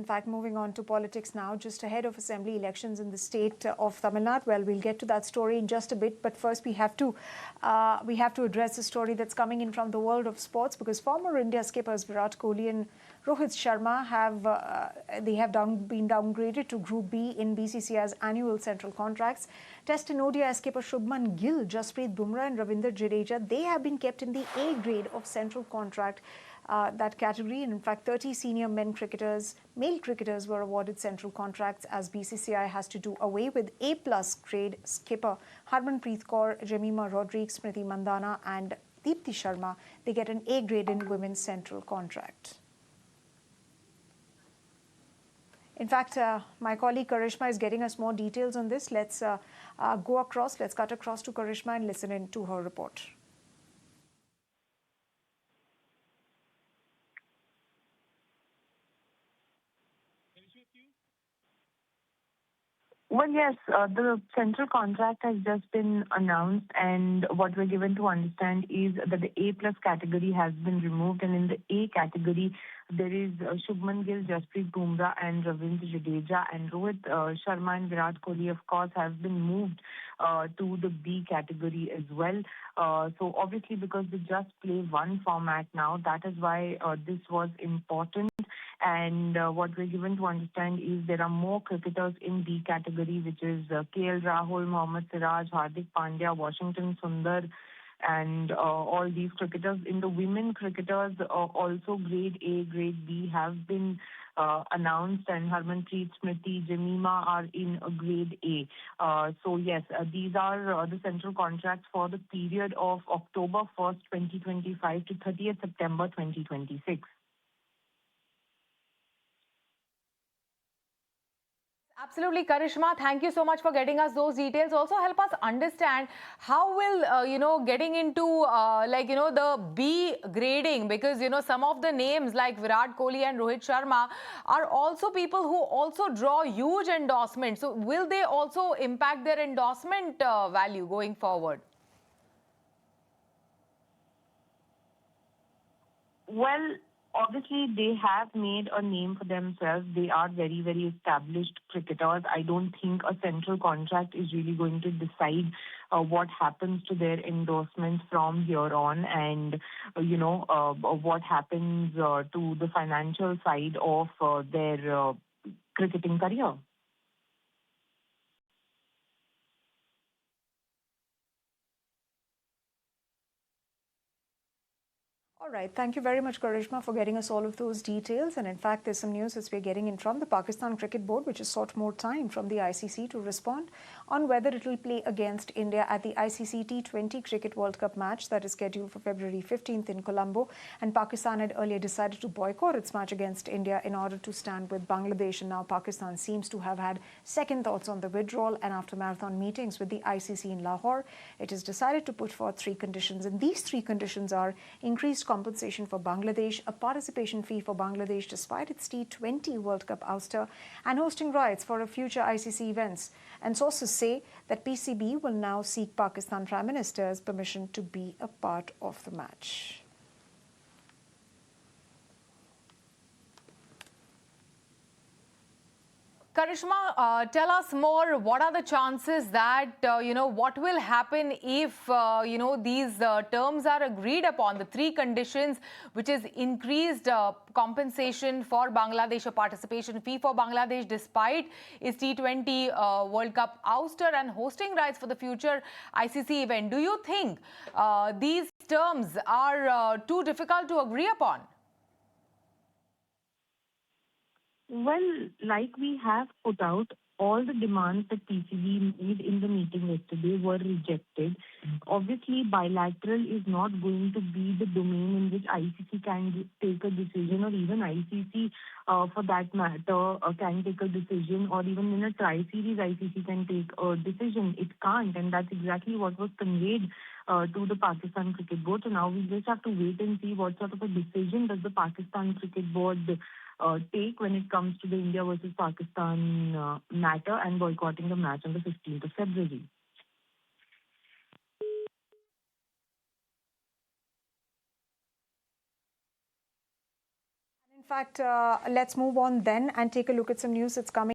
fact, moving on to politics now, just ahead of assembly elections in the state of Tamil Nadu. Well, we'll get to that story in just a bit, but first we have to address a story that's coming in from the world of sports, because former India skippers Virat Kohli and Rohit Sharma have been downgraded to Group B in BCCI's annual central contracts. Test and ODI skipper Shubman Gill, Jasprit, Bumrah and Ravindra, Jadeja, they have been kept in the A grade of central contract. That category, and in fact 30 senior male cricketers were awarded central contracts, as BCCI has to do away with A+ grade skipper Harmanpreet Kaur, Jemimah Rodriguez, Smriti Mandhana and Deepti Sharma. They get an A grade in women's central contract. In fact, my colleague Karishma is getting us more details on this. Let's cut across to Karishma and listen in to her report. Well, yes, the central contract has just been announced, and what we're given to understand is that the A+ category has been removed, and in the A category, there is Shubman Gill, Jasprit, Bumrah and Ravindra, Jadeja, and Rohit Sharma and Virat Kohli, of course, have been moved to the B category as well. So obviously, because they just play one format now, that is why this was important. And what we're given to understand is there are more cricketers in B category, which is KL Rahul, Mohammad Siraj, Hardik Pandya, Washington Sundar, and all these cricketers. In the women cricketers, also grade A, grade B have been announced, and Harmanpreet, Smriti, Jemimah are in grade A. So yes, these are the central contracts for the period of October 1st, 2025 to 30th September 2026. Absolutely, Karishma. Thank you so much for getting us those details. Also, help us understand how will getting into the B grading, because some of the names like Virat Kohli and Rohit Sharma are also people who also draw huge endorsements. So, will they also impact their endorsement value going forward? Well, obviously, they have made a name for themselves. They are very, very established cricketers. I don't think a central contract is really going to decide what happens to their endorsements from here on, and, what happens to the financial side of their cricketing career. All right. Thank you very much, Karishma, for getting us all of those details. And in fact, there's some news that we're getting in from the Pakistan Cricket Board, which has sought more time from the ICC to respond on whether it will play against India at the ICC T20 Cricket World Cup match that is scheduled for February 15th in Colombo. And Pakistan had earlier decided to boycott its match against India in order to stand with Bangladesh. And now Pakistan seems to have had second thoughts on the withdrawal. And after marathon meetings with the ICC in Lahore, it has decided to put forth three conditions. And these three conditions are increased compensation for Bangladesh, a participation fee for Bangladesh despite its T20 World Cup ouster, and hosting rights for future ICC events. And sources say that PCB will now seek Pakistan Prime Minister's permission to be a part of the match. Karishma, tell us more. What are the chances that, what will happen if, these terms are agreed upon, the three conditions, which is increased compensation for Bangladesh, a participation fee for Bangladesh despite its T20 World Cup ouster, and hosting rights for the future ICC event. Do you think these terms are too difficult to agree upon? Well, like we have put out, all the demands that PCB made in the meeting yesterday were rejected. Obviously, bilateral is not going to be the domain in which ICC can take a decision, or even ICC, for that matter, can take a decision, or even in a tri-series ICC can take a decision. It can't, and that's exactly what was conveyed to the Pakistan Cricket Board. So now we just have to wait and see what sort of a decision does the Pakistan Cricket Board take when it comes to the India versus Pakistan matter and boycotting the match on the 15th of February. In fact, let's move on then and take a look at some news that's coming.